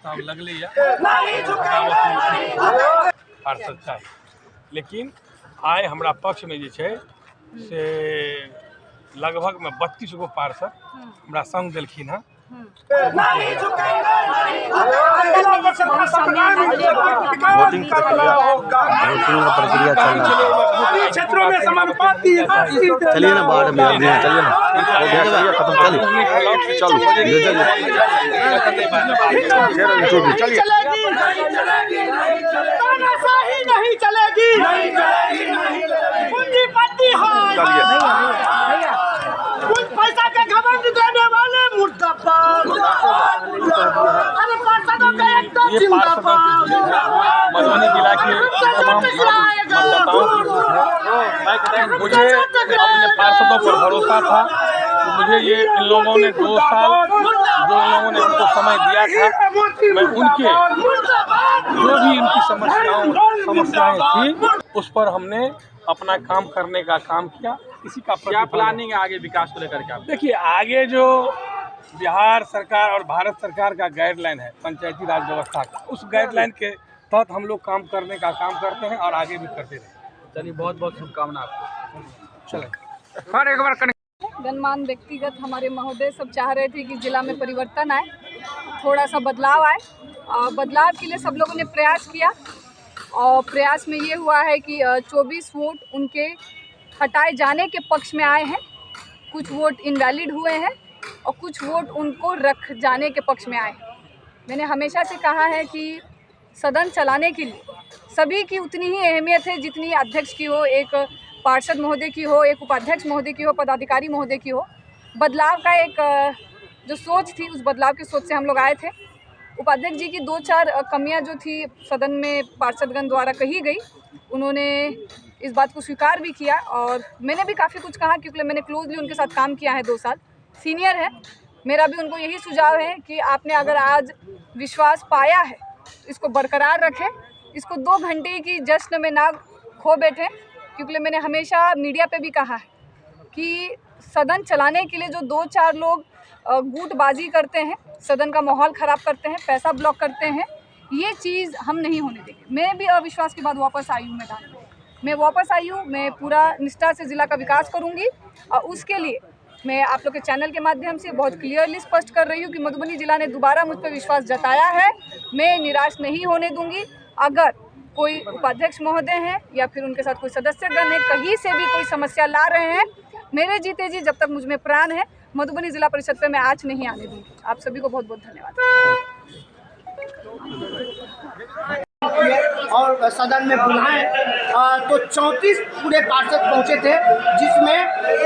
प्रस्ताव लगले पार्षद चाहिए, लेकिन आय हमरा पक्ष में जे छे से लगभग में 32 गो पार्षद हमरा संग देलखिन हैं। वोटिंग प्रक्रिया चल रहा है, क्षेत्रों में समानुपाती चलिए ना बाहर में चलिए ना, हो गया चलिए खत्म चलिए चलो चलिए नहीं चलेगी पूंजीपति कुछ पैसा के घमंड देने वाले मुर्दाबाद। अरे पार्षदों का एकदम जिंदाबाद। मधुबनी जिला के तमाम मतदाताओं की मुझे अपने पार्षदों पर भरोसा था कि मुझे ये इन लोगों ने 2 साल जो इन लोगों ने उनको समय दिया था, मैं उनके जो भी उनकी समस्याएं थी उस पर हमने अपना काम करने का काम किया। इसी का क्या प्लानिंग है आगे विकास को लेकर के? देखिए, आगे जो बिहार सरकार और भारत सरकार का गाइडलाइन है पंचायती राज व्यवस्था का, उस गाइडलाइन के तहत हम लोग काम करने का काम करते हैं और आगे भी करते रहेंगे। चलिए, बहुत बहुत शुभकामना आपको। चलें एक बार गणमान्य व्यक्तिगत हमारे महोदय सब चाह रहे थे कि जिला में परिवर्तन आए, थोड़ा सा बदलाव आए। बदलाव के लिए सब लोगों ने प्रयास किया और प्रयास में ये हुआ है कि 24 वोट उनके हटाए जाने के पक्ष में आए हैं, कुछ वोट इनवैलिड हुए हैं और कुछ वोट उनको रख जाने के पक्ष में आए हैं। मैंने हमेशा से कहा है कि सदन चलाने के लिए सभी की उतनी ही अहमियत है जितनी अध्यक्ष की हो, एक पार्षद महोदय की हो, एक उपाध्यक्ष महोदय की हो, पदाधिकारी महोदय की हो। बदलाव का एक जो सोच थी, उस बदलाव की सोच से हम लोग आए थे। उपाध्यक्ष जी की 2-4 कमियां जो थी सदन में पार्षदगण द्वारा कही गई, उन्होंने इस बात को स्वीकार भी किया और मैंने भी काफ़ी कुछ कहा क्योंकि मैंने क्लोजली उनके साथ काम किया है, 2 साल सीनियर है। मेरा भी उनको यही सुझाव है कि आपने अगर आज विश्वास पाया है इसको बरकरार रखें, इसको 2 घंटे की जश्न में ना खो बैठें, क्योंकि मैंने हमेशा मीडिया पे भी कहा है कि सदन चलाने के लिए जो 2-4 लोग गुटबाजी करते हैं, सदन का माहौल ख़राब करते हैं, पैसा ब्लॉक करते हैं, ये चीज़ हम नहीं होने देंगे। मैं भी अविश्वास के बाद वापस आई हूँ मैदान में, मैं वापस आई हूँ, मैं पूरा निष्ठा से ज़िला का विकास करूँगी और उसके लिए मैं आप लोग के चैनल के माध्यम से बहुत क्लियरली स्पष्ट कर रही हूँ कि मधुबनी जिला ने दोबारा मुझ पर विश्वास जताया है, मैं निराश नहीं होने दूँगी। अगर कोई उपाध्यक्ष महोदय हैं या फिर उनके साथ कोई सदस्यगण है, कहीं से भी कोई समस्या ला रहे हैं, मेरे जीते जी जब तक मुझ में प्राण है, मधुबनी जिला परिषद पे मैं आज नहीं आने दूँगी। आप सभी को बहुत बहुत धन्यवाद। और सदन में बुलाएं तो 34 पूरे पार्षद पहुंचे थे, जिसमें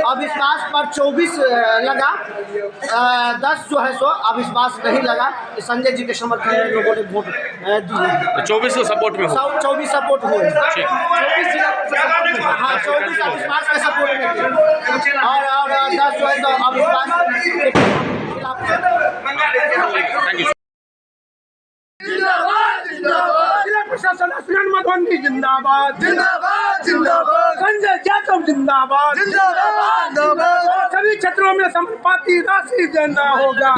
अविश्वास पर 24 लगा, 10 जो है सो अविश्वास नहीं लगा। संजय जी के समर्थन में लोगों ने वोट दिए, 24 को सपोर्ट में 24 सपोर्ट हुए, 24 जिला, हाँ 24 अविश्वास के सपोर्ट में थे और 10 जो है तो अविश्वास। जिला प्रशासन मधुबनी जिंदाबाद, जिंदाबाद जिंदाबाद, संजय यादव जिंदाबाद, जिंदाबाद जिंदाबाद, सभी क्षेत्रों में समानुपाती राशि देना होगा।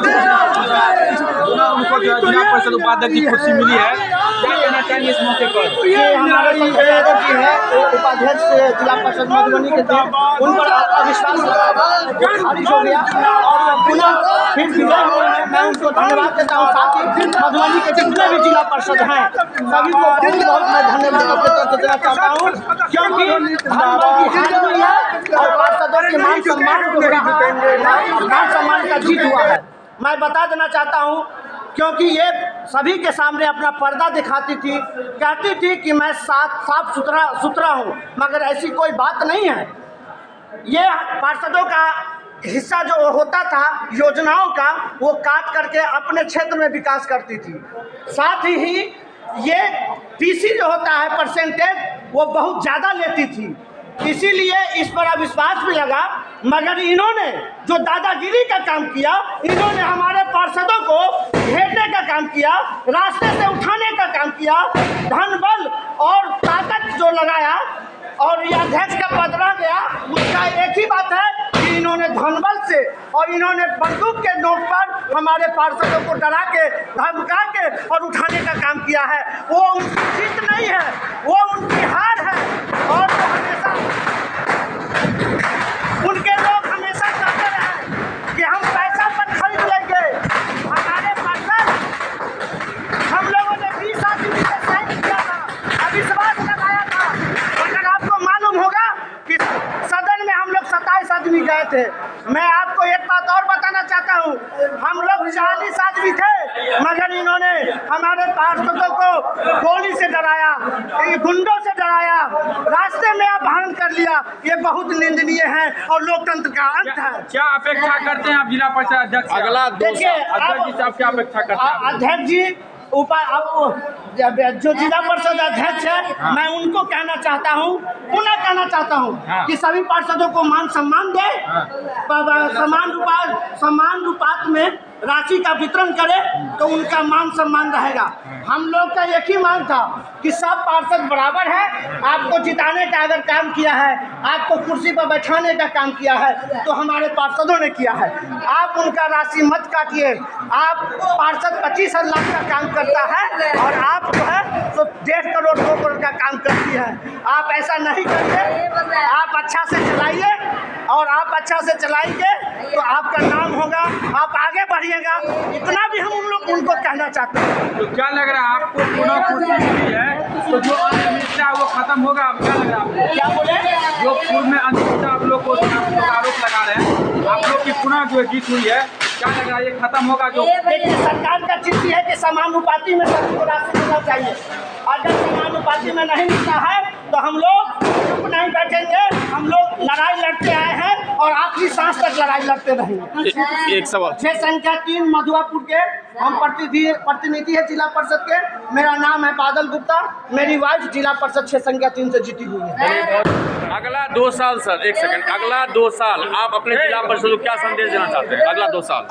उनको जिला परिषद उपाध्यक्ष की कुर्सी मिली है, क्या कहना चाहिए इस मौके पर? ये हमारे जी है उपाध्यक्ष जिला परिषद मधुबनी के थे, उन पर अविश्वास खारिज हो गया और पुनः फिर विजय हुए हैं। मैं उनको धन्यवाद देता हूँ, साथ ही मधुबनी के जितने भी जिला परिषद हैं सभी को बहुत बहुत मैं धन्यवाद देना चाहता हूँ, क्योंकि धन्यवाद की हार हुई है और पार्षदों के मान सम्मान का जीत हुआ है। मैं बता देना चाहता हूँ, क्योंकि ये सभी के सामने अपना पर्दा दिखाती थी, कहती थी कि मैं साफ सुथरा हूँ, मगर ऐसी कोई बात नहीं है। ये पार्षदों का हिस्सा जो होता था योजनाओं का, वो काट करके अपने क्षेत्र में विकास करती थी। साथ ही ये पीसी जो होता है परसेंटेज, वो बहुत ज़्यादा लेती थी, इसीलिए इस पर अविश्वास भी लगा। मगर इन्होंने जो दादागिरी का काम किया, इन्होंने हमारे पार्षदों को घेरने का काम किया, रास्ते से उठाने का काम किया, धन बल और ताकत जो लगाया और ये अध्यक्ष का पद रह गया, उसका एक ही बात है कि इन्होंने धनबल से और इन्होंने बंदूक के नोक पर हमारे पार्षदों को डरा के, धमका के और उठाने का काम किया है। वो उनकी जीत नहीं है, वो उनकी हार है। और वो हमेशा उनके लोग हमेशा कहते रहे कि हम पैसा पर खरीद लेंगे। हमारे पार्षद, हम लोगों ने 20 आदमी से साइन किया था, अविश्वास लगाया था। अगर आपको मालूम होगा कि सदन में हम लोग 27 आदमी गए थे। मैं आपको एक बात और बताना चाहता हूँ, हम लोग 40 आदमी थे, मगर इन्होंने हमारे पार्षदों को गोली से डराया, गुंडों से डराया, रास्ते में अपहरण कर लिया। ये बहुत निंदनीय है और लोकतंत्र का अंत है। क्या अपेक्षा करते हैं आप जिला परिषद अध्यक्ष से? अगला देखिए, अध्यक्ष जी से आप क्या अपेक्षा करते हैं? अध्यक्ष जी जो जिला परिषद अध्यक्ष है, मैं उनको कहना चाहता हूँ, पुनः कहना चाहता हूँ कि सभी पार्षदों को मान सम्मान दे, समान अनुपात में राशि का वितरण करे तो उनका मान सम्मान रहेगा। हम लोग का एक ही मांग था कि सब पार्षद बराबर है। आपको जिताने का अगर काम किया है, आपको कुर्सी पर बैठाने का काम किया है, तो हमारे पार्षदों ने किया है। आप उनका राशि मत काटिए। आप पार्षद 25 लाख का काम करता है और आप जो है तो 1.5 करोड़ 2 करोड़ का काम करती है। आप ऐसा नहीं करिए, आप अच्छा से चलाइए और आप अच्छा से चलाएंगे तो आपका नाम होगा, आप आगे बढ़िएगा। इतना भी हम उनको कहना चाहते हैं। तो क्या लग रहा है आपको पुनः कुर्सी मिली है तो जो अनियमितता है वो खत्म होगा? आप क्या लग रहा है आपको? क्या बोले? जो पूर्व में अनियमितता आप लोग को आरोप लगा रहे हैं, आप लोग की पुनः जो जीत हुई है, क्या लग रहा है ये खत्म होगा? जो देखिए, सरकार का चिट्ठी है कि समानुपाती में सभी को राशि मिलना चाहिए। अगर समानुपाती में नहीं मिलता है तो हम लोग चुप नहीं बैठेंगे। हम लोग लड़ाई लड़ते आए हैं और आखिरी सांस तक लड़ाई लड़ते रहेंगे। एक सवाल, 6 संख्या 3 मधुआपुर के हम प्रतिनिधि है जिला परिषद के। मेरा नाम है बादल गुप्ता, मेरी वाइफ जिला परिषद 6 संख्या 3 से जीती हुई है। अगला 2 साल सर, एक सेकंड, अगला 2 साल आप अपने जिला परिषद को क्या संदेश देना चाहते हैं? अगला 2 साल,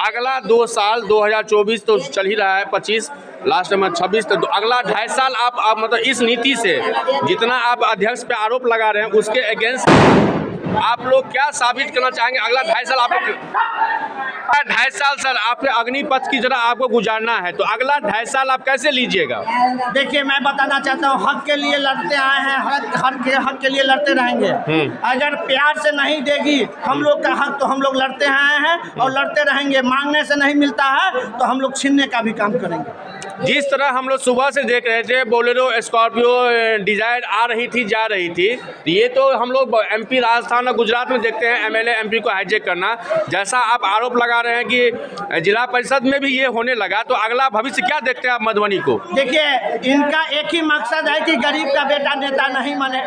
अगला 2 साल 2024 तो चल ही रहा है, 25 लास्ट में 26, तो अगला 2.5 साल आप मतलब इस नीति से जितना आप अध्यक्ष पे आरोप लगा रहे हैं उसके अगेंस्ट आप लोग क्या साबित करना चाहेंगे? अगला 2.5 साल आप लोग 2.5 साल सर आपके अग्निपथ की जरा आपको गुजारना है, तो अगला 2.5 साल आप कैसे लीजिएगा? देखिए, मैं बताना चाहता हूँ, हक के लिए लड़ते आए हैं, हक के लिए लड़ते रहेंगे। अगर प्यार से नहीं देगी हम लोग का हक तो हम लोग लड़ते आए हैं और लड़ते रहेंगे। मांगने से नहीं मिलता है तो हम लोग छीनने का भी काम करेंगे। जिस तरह हम लोग सुबह से देख रहे थे बोलेरो, स्कॉर्पियो, डिजायर आ रही थी, जा रही थी, ये तो हम लोग MP राजस्थान और गुजरात में देखते हैं MLA MP को हाईजैक करना। जैसा आप आरोप लगा रहे हैं कि जिला परिषद में भी ये होने लगा, तो अगला भविष्य क्या देखते हैं आप मधुबनी को? देखिए, इनका एक ही मकसद है कि गरीब का बेटा नेता नहीं बने।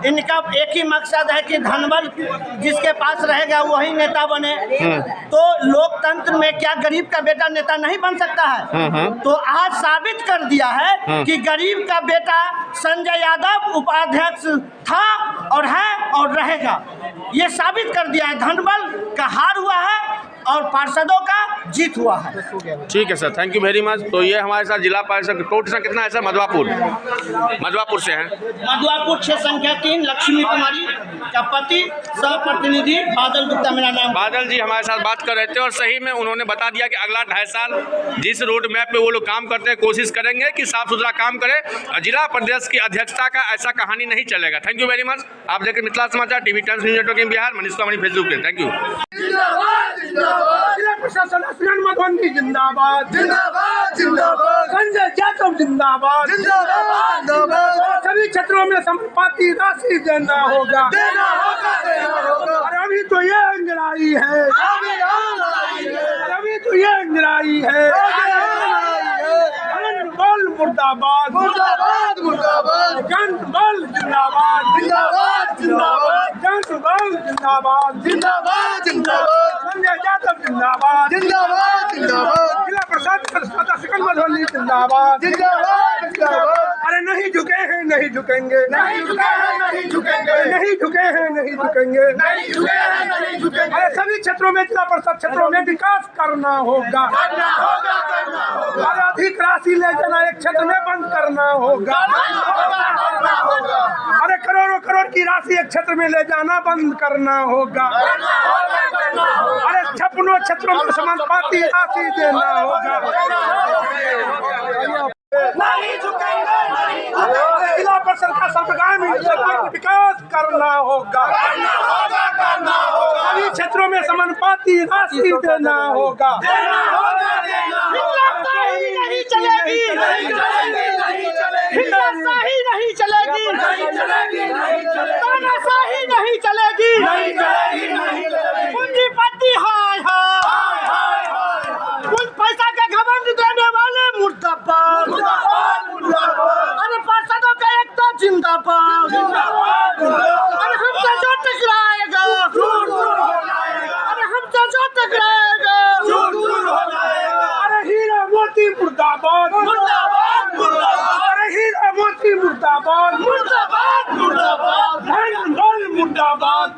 इनका एक ही मकसद है कि धनबल जिसके पास रहेगा वही नेता बने। तो लोकतंत्र में क्या गरीब का बेटा नेता नहीं बन सकता है? तो आज साबित कर दिया है कि गरीब का बेटा संजय यादव उपाध्यक्ष था और है और रहेगा। ये साबित कर दिया है। धनबल का हार हुआ है और पार्षदों का जीत हुआ है। ठीक है sir, thank you very much. तो ये हमारे साथ जिला परिषद कोर्ट कितना है सर? मधुआपुर से हैं। मधुआपुर 6 संख्या 3 लक्ष्मी कुमारी का पति सह प्रतिनिधि बादल गुप्ता मेरा नाम। बादल जी हमारे साथ बात कर रहे थे और सही में उन्होंने बता दिया कि अगला 2.5 साल जिस रोड मैप पे वो लोग काम करते हैं, कोशिश करेंगे कि साफ सुथरा काम करें और जिला प्रदेश की अध्यक्षता का ऐसा कहानी नहीं चलेगा। Thank you very much. आप देखें Mithila Samachar, TV Times News Network Bihar, Manish Kumar Facebook पे। Thank you. जिला प्रशासन मधुबनी जिंदाबाद, जिंदाबाद, जिंदाबाद। संजय यादव जिंदाबाद, जिंदाबाद, जिंदाबाद। सभी क्षेत्रों में समानुपाती राशि देना होगा, देना होगा, देना होगा। और अभी तो ये अंगड़ाई है, अभी तो ये अंगड़ाई है। जनबल मुर्दाबाद, मुर्दाबाद, मुर्दाबाद। जनबल जिंदाबाद, जिंदाबाद, जिंदाबाद। जनबल जिंदाबाद, जिंदाबाद, जिंदाबाद। संजय यादव जिंदाबाद, जिंदाबाद, जिंदाबाद। जिला प्रशासन मधुबनी जिंदाबाद, जिंदाबाद, जिंदाबाद। अरे नहीं झुके हैं, नहीं झुकेंगे, नहीं झुके हैं, नहीं झुकेंगे, नहीं झुके हैं, नहीं झुकेंगे, नहीं झुके हैं, नहीं झुकेंगे। अरे सभी क्षेत्रों में जिला परिषद क्षेत्रों में विकास करना होगा, करना होगा, करना अरे अधिक राशि ले जाना एक क्षेत्र में बंद करना होगा। अरे करोड़ों करोड़ की राशि एक क्षेत्र में ले जाना बंद करना होगा। अरे 56 क्षेत्रों में समानुपाती राशि देना होगा। जिला परिषद का सर्वगामी विकास करना होगा। सभी क्षेत्रों में समानुपाती राशि देना होगा। नहीं चलेगी, हिंदुस्तानी नहीं चलेगी, तानाशाही नहीं चलेगी, पूंजीपति हाय हाय, कुछ पैसा के घमंड देने वाले मुर्दाबाद, अरे पार्षदों का एकता जिंदाबाद, अरे हमसे जो टकराएगा, अरे हमसे जो टकराएगा, अरे हीरा मोती मुर्दाबाद, अरे हीरा मोती मुर्दाबाद, मुर्दाबाद, धन दौलत मुर्दाबाद,